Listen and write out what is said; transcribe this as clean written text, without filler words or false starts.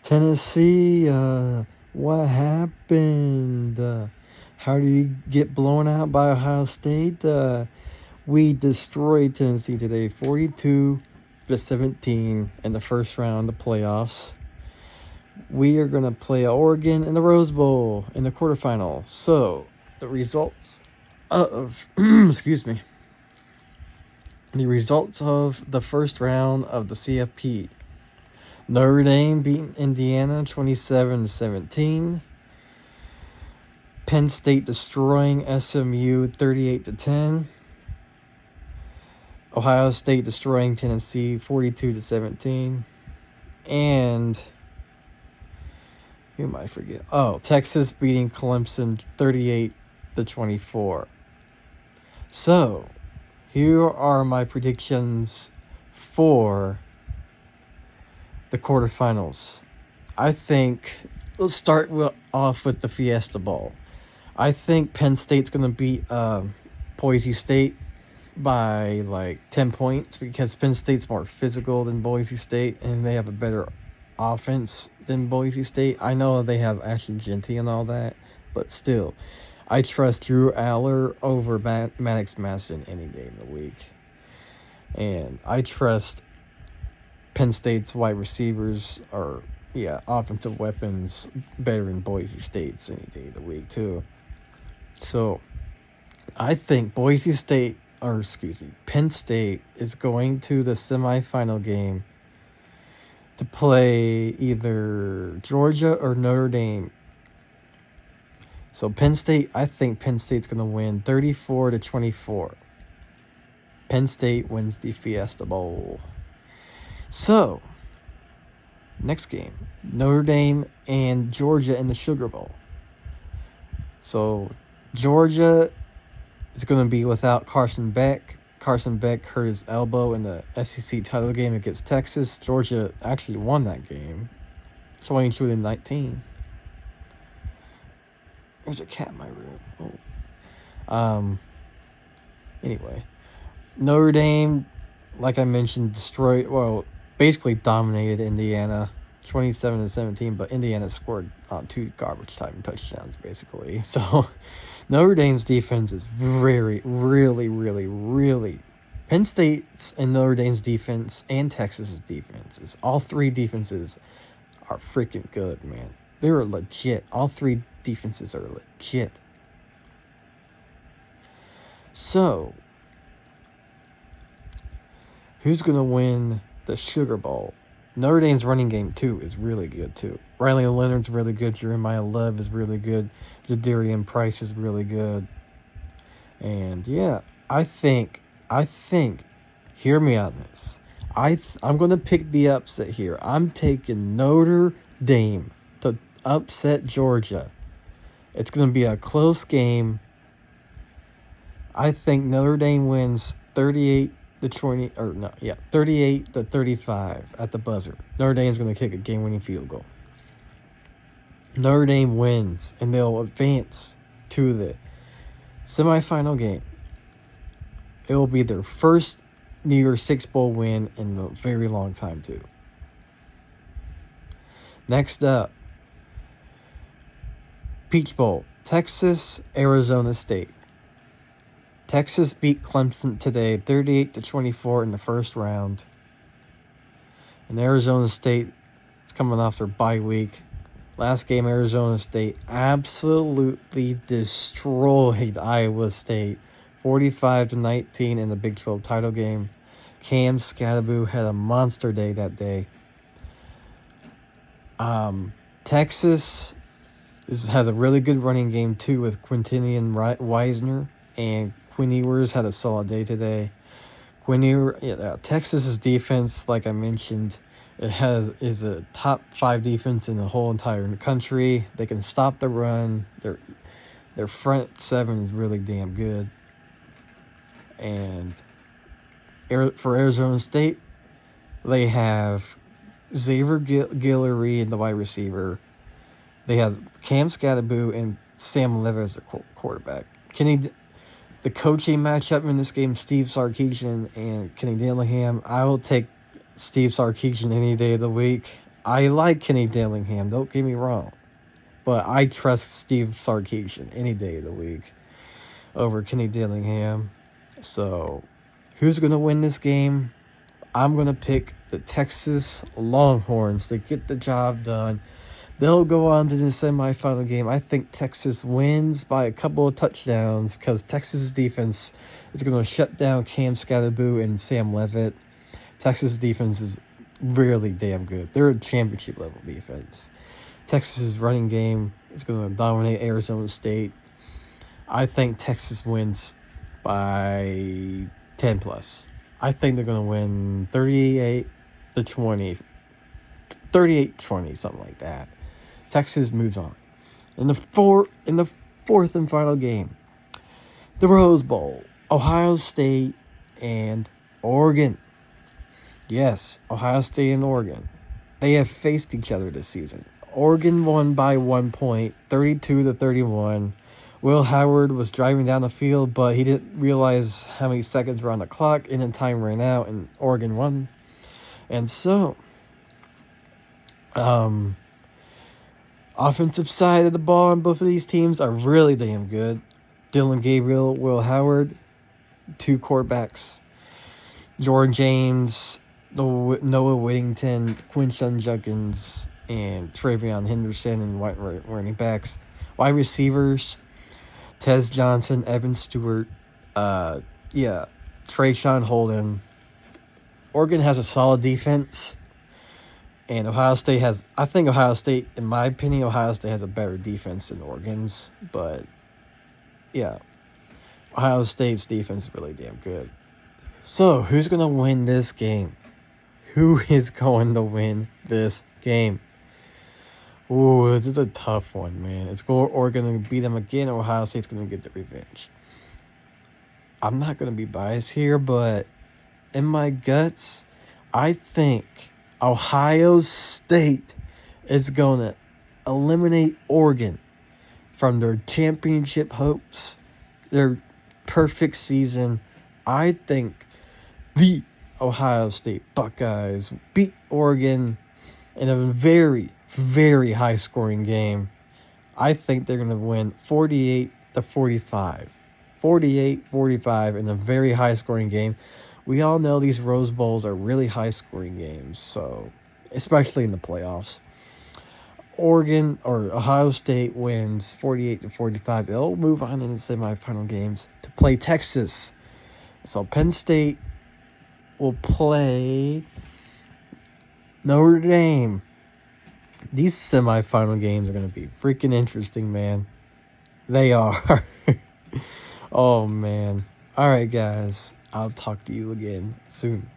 Tennessee, what happened? How did you get blown out by Ohio State? We destroyed Tennessee today, 42-17 in the first round of playoffs. We are going to play Oregon in the Rose Bowl in the quarterfinal. So, the results of, excuse me, the results of the first round of the CFP. Notre Dame beating Indiana 27-17. Penn State destroying SMU 38-10. Ohio State destroying Tennessee 42-17. And who am I forget? Oh, Texas beating Clemson 38-24. So, here are my predictions for the quarterfinals. I think let's start off with the Fiesta Bowl. I think Penn State's going to beat Boise State by like 10 points because Penn State's more physical than Boise State and they have a better offense than Boise State. I know they have Ashton Genty and all that, but still, I trust Drew Aller over Maddox Madison any day of the week. And I trust Penn State's wide receivers are, offensive weapons better than Boise State's any day of the week, too. So, I think Penn State is going to the semifinal game to play either Georgia or Notre Dame. So, I think Penn State's going to win 34-24. Penn State wins the Fiesta Bowl. So, next game, Notre Dame and Georgia in the Sugar Bowl. So, Georgia is going to be without Carson Beck. Carson Beck hurt his elbow in the SEC title game against Texas. Georgia actually won that game, 22-19. There's a cat in my room. Oh. Anyway, Notre Dame, like I mentioned, basically dominated Indiana 27-17, but Indiana scored 2 garbage time touchdowns, basically. So, Notre Dame's defense is really, really... Penn State's and Notre Dame's defense and Texas's defenses, all three defenses are freaking good, man. They're legit. All three defenses are legit. So, who's going to win the Sugar Bowl? Notre Dame's running game, too, is really good, too. Riley Leonard's really good. Jeremiah Love is really good. Jadarian Price is really good. And, yeah, I think, hear me on this. I'm going to pick the upset here. I'm taking Notre Dame to upset Georgia. It's going to be a close game. I think Notre Dame wins 38-35 at the buzzer. Notre Dame's going to kick a game-winning field goal. Notre Dame wins, and they'll advance to the semifinal game. It will be their first New Year's Six Bowl win in a very long time, too. Next up, Peach Bowl, Texas, Arizona State. Texas beat Clemson today 38-24 in the first round. And Arizona State is coming off their bye week. Last game, Arizona State absolutely destroyed Iowa State 45-19 in the Big 12 title game. Cam Scatteraboo had a monster day that day. Texas has a really good running game too with Quintinian Weisner, and Quinn Ewers had a solid day today. Texas's defense, like I mentioned, is a top 5 defense in the whole entire country. They can stop the run. Their front 7 is really damn good. And for Arizona State, they have Xavier Guillory in the wide receiver. They have Cam Scatteraboo and Sam Levis as their quarterback. The coaching matchup in this game, Steve Sarkisian and Kenny Dillingham, I will take Steve Sarkisian any day of the week. I like Kenny Dillingham, don't get me wrong. But I trust Steve Sarkisian any day of the week over Kenny Dillingham. So, who's going to win this game? I'm going to pick the Texas Longhorns to get the job done. They'll go on to the semifinal game. I think Texas wins by a couple of touchdowns because Texas' defense is going to shut down Cam Scatterboo and Sam Levitt. Texas' defense is really damn good. They're a championship level defense. Texas' running game is going to dominate Arizona State. I think Texas wins by 10 plus. I think they're going to win 38-20, 38-20, something like that. Texas moves on. In the fourth and final game, the Rose Bowl, Ohio State and Oregon. Yes, Ohio State and Oregon. They have faced each other this season. Oregon won by 1 point, 32-31. Will Howard was driving down the field, but he didn't realize how many seconds were on the clock, and then time ran out, and Oregon won. And so, offensive side of the ball on both of these teams are really damn good. Dylan Gabriel, Will Howard, 2 quarterbacks. Jordan James, Noah Whittington, Quinshon Judkins, and Travion Henderson and running backs. Wide receivers, Tez Johnson, Evan Stewart, Trayshawn Holden. Oregon has a solid defense. And Ohio State has, I think Ohio State, in my opinion, Ohio State has a better defense than Oregon's. But, yeah, Ohio State's defense is really damn good. So, who's going to win this game? Who is going to win this game? Ooh, this is a tough one, man. It's Oregon going to beat them again, or Ohio State's going to get the revenge. I'm not going to be biased here, but in my guts, I think Ohio State is going to eliminate Oregon from their championship hopes, their perfect season. I think the Ohio State Buckeyes beat Oregon in a very, very high-scoring game. I think they're going to win 48-45. 48-45 in a very high-scoring game. We all know these Rose Bowls are really high-scoring games, so especially in the playoffs. Oregon or Ohio State wins 48-45. They'll move on in the semifinal games to play Texas. So Penn State will play Notre Dame. These semifinal games are going to be freaking interesting, man. They are. Oh, man. All right, guys. I'll talk to you again soon.